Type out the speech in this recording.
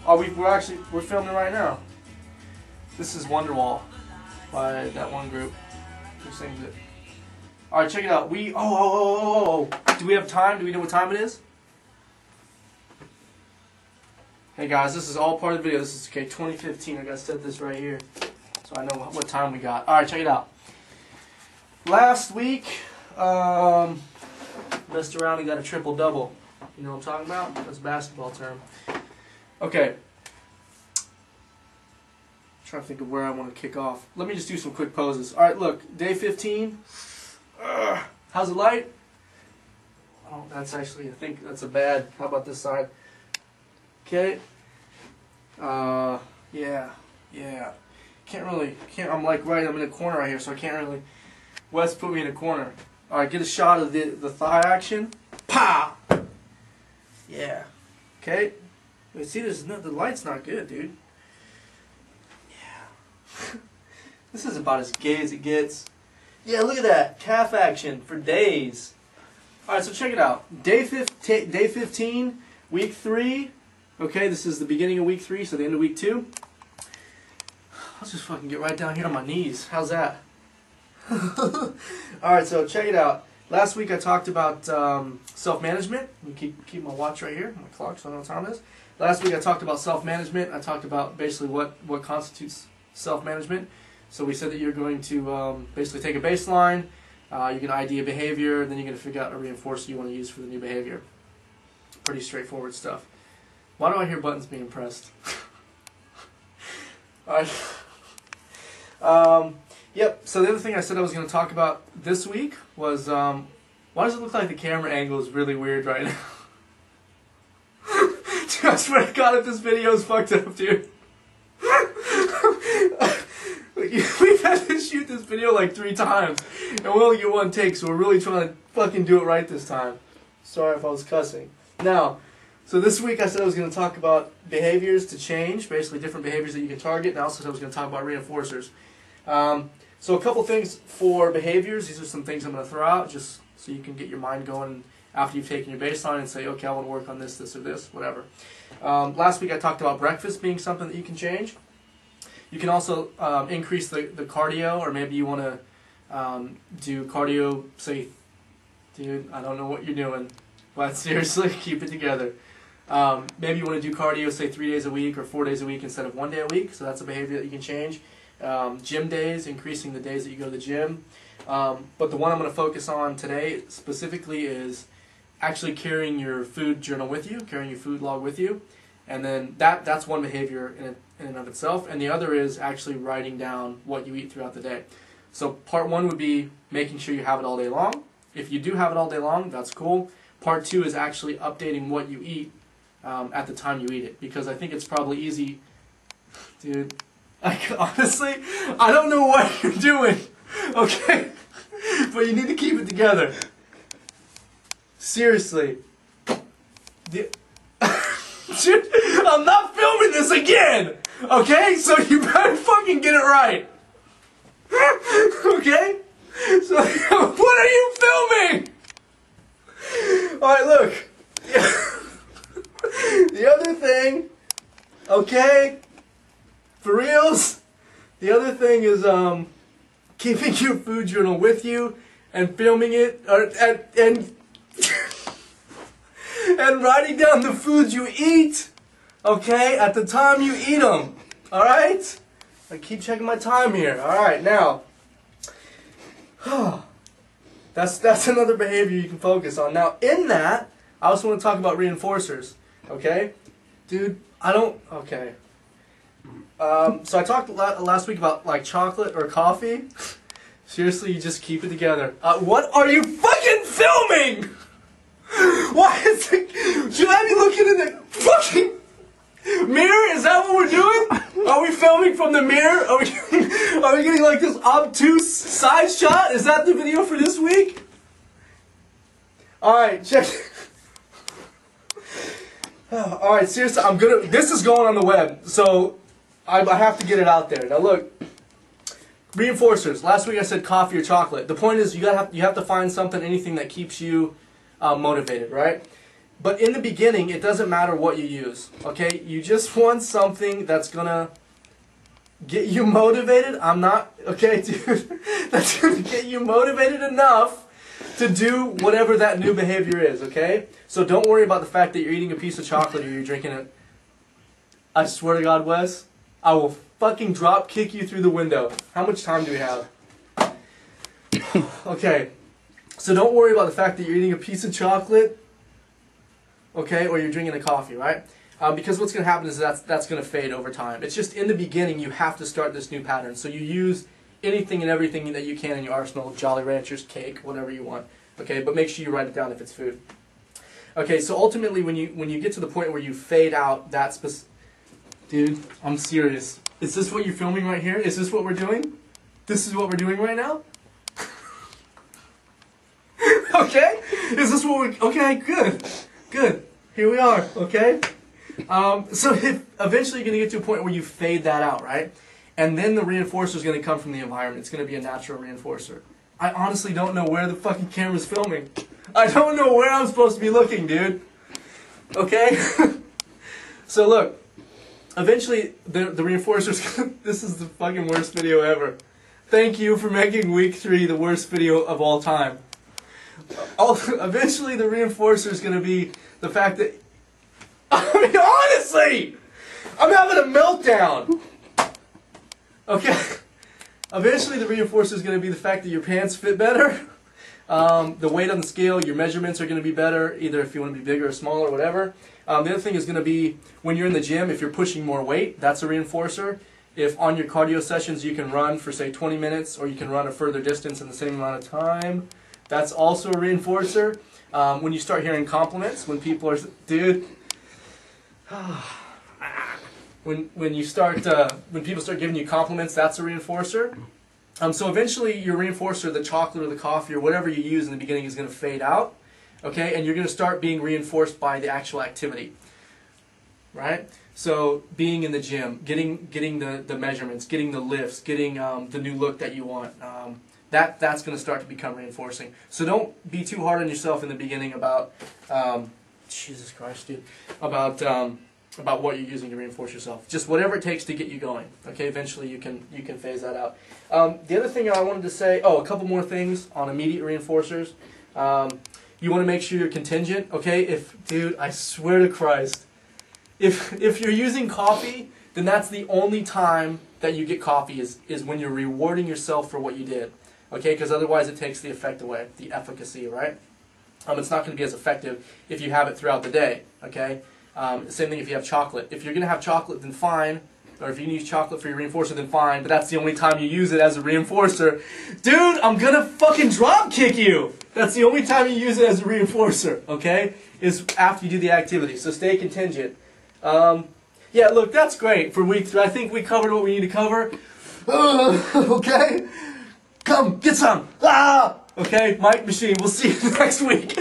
Oh, we're filming right now. This is Wonderwall by that one group who sings it. All right, check it out. Do we have time? Do we know what time it is? Hey guys, this is all part of the video. This is 2015. I gotta set this right here so I know what time we got. All right, check it out. Last week, messed around and got a triple-double. You know what I'm talking about? That's a basketball term. Okay. Trying to think of where I want to kick off. Let me just do some quick poses. All right, look, day 15. How's the light? Oh, that's actually, I think that's a bad. How about this side? Okay. Yeah. I'm like I'm in a corner right here, so I can't really. Wes put me in a corner. All right, get a shot of the thigh action. Pow! Yeah. Okay. Wait, see, the light's not good, dude. Yeah. This is about as gay as it gets. Yeah, look at that. Calf action for days. All right, so check it out. Day 15, week 3. Okay, this is the beginning of week 3, so the end of week 2. I'll just fucking get right down here on my knees. How's that? Alright, so check it out. Last week I talked about self-management. Let me keep my watch right here, my clock, so I know what time it is. Last week I talked about self-management. I talked about basically what constitutes self-management. So we said that you're going to basically take a baseline, you're going to ID a behavior, then you're going to figure out a reinforcer you want to use for the new behavior. Pretty straightforward stuff. Why do I hear buttons being pressed? Alright. Yep, so the other thing I said I was going to talk about this week was, why does it look like the camera angle is really weird right now? Dude, I swear to God if this video is fucked up, dude. We've had to shoot this video like 3 times, and we only get 1 take, so we're really trying to fucking do it right this time. Sorry if I was cussing. Now, so this week I said I was going to talk about behaviors to change, basically different behaviors that you can target, and I also said I was going to talk about reinforcers. So a couple things for behaviors. These are some things I'm going to throw out just so you can get your mind going after you've taken your baseline and say, okay, I want to work on this, this, or this, whatever. Last week I talked about breakfast being something that you can change. You can also increase the cardio, or maybe you want to do cardio, say, dude, I don't know what you're doing, but seriously, keep it together. Maybe you want to do cardio, say 3 days a week or 4 days a week instead of 1 day a week, so that's a behavior that you can change. Gym days, increasing the days that you go to the gym. But the one I'm going to focus on today specifically is actually carrying your food journal with you, carrying your food log with you. And then that's one behavior in and of itself. And the other is actually writing down what you eat throughout the day. So part 1 would be making sure you have it all day long. If you do have it all day long, that's cool. Part 2 is actually updating what you eat at the time you eat it. Because I think it's probably easy, dude. Honestly, I don't know what you're doing, okay? But you need to keep it together. Seriously. Dude, I'm not filming this again, okay? So you better fucking get it right. Okay? So, what are you filming? Alright, look. The other thing, okay? For reals, the other thing is keeping your food journal with you and filming it and writing down the foods you eat, okay, at the time you eat them, alright? I keep checking my time here, alright, now, that's another behavior you can focus on. Now, in that, I also want to talk about reinforcers, okay? Dude, okay. So I talked last week about like chocolate or coffee. Seriously, you just keep it together. What are you fucking filming? Why is it? Should I be looking in the fucking mirror? Is that what we're doing? Are we filming from the mirror? Are we getting like this obtuse side shot? Is that the video for this week? Alright, check. Alright, seriously, this is going on the web, so I have to get it out there. Now look, reinforcers. Last week I said coffee or chocolate. The point is you have to find something, anything that keeps you motivated, right? But in the beginning, it doesn't matter what you use, okay? You just want something that's gonna get you motivated. I'm not, okay, dude? That's gonna get you motivated enough to do whatever that new behavior is, okay? So don't worry about the fact that you're eating a piece of chocolate or you're drinking it. I swear to God, Wes, I will fucking drop kick you through the window. How much time do we have? Okay, so don't worry about the fact that you're eating a piece of chocolate, okay, or you're drinking a coffee, right? Because what's going to happen is that's going to fade over time. It's just in the beginning you have to start this new pattern. So you use anything and everything that you can in your arsenal, Jolly Ranchers, cake, whatever you want, okay? But make sure you write it down if it's food. Okay, so ultimately when you get to the point where you fade out that specific... Dude, I'm serious. Is this what you're filming right here? Is this what we're doing? This is what we're doing right now? Okay? Is this what we're... Okay, good. Good. Here we are, okay? So eventually you're going to get to a point where you fade that out, right? And then the reinforcer is going to come from the environment. It's going to be a natural reinforcer. I honestly don't know where the fucking camera's filming. I don't know where I'm supposed to be looking, dude. Okay? So look, eventually the reinforcer's... This is the fucking worst video ever. Thank you for making week 3 the worst video of all time. Eventually the reinforcer is going to be the fact that... I mean, honestly! I'm having a meltdown! Okay. Eventually the reinforcer is going to be the fact that your pants fit better. The weight on the scale, your measurements are going to be better, either if you want to be bigger or smaller or whatever. The other thing is going to be when you're in the gym, if you're pushing more weight, that's a reinforcer. If on your cardio sessions you can run for, say, 20 minutes, or you can run a further distance in the same amount of time, that's also a reinforcer. When you start hearing compliments, when people are... Dude... When people start giving you compliments, that's a reinforcer. So eventually your reinforcer, the chocolate or the coffee or whatever you use in the beginning, is going to fade out, okay? And you're going to start being reinforced by the actual activity, right? So being in the gym, getting the measurements, getting the lifts, getting the new look that you want, that's going to start to become reinforcing. So don't be too hard on yourself in the beginning about Jesus Christ, dude, about what you're using to reinforce yourself. Just whatever it takes to get you going. Okay, eventually you can phase that out. The other thing I wanted to say, a couple more things on immediate reinforcers. You want to make sure you're contingent. Okay, dude, I swear to Christ, if you're using coffee, then that's the only time that you get coffee is when you're rewarding yourself for what you did. Okay, because otherwise it takes the effect away, the efficacy, right? It's not going to be as effective if you have it throughout the day. Okay. Same thing if you have chocolate. If you're going to have chocolate, then fine. Or if you use chocolate for your reinforcer, then fine. But that's the only time you use it as a reinforcer. Dude, I'm going to fucking drop kick you. That's the only time you use it as a reinforcer, okay? Is after you do the activity. So stay contingent. Yeah, look, that's great for week 3. I think we covered what we need to cover. Okay? Come, get some. Ah! Okay, Mike Machine. We'll see you next week.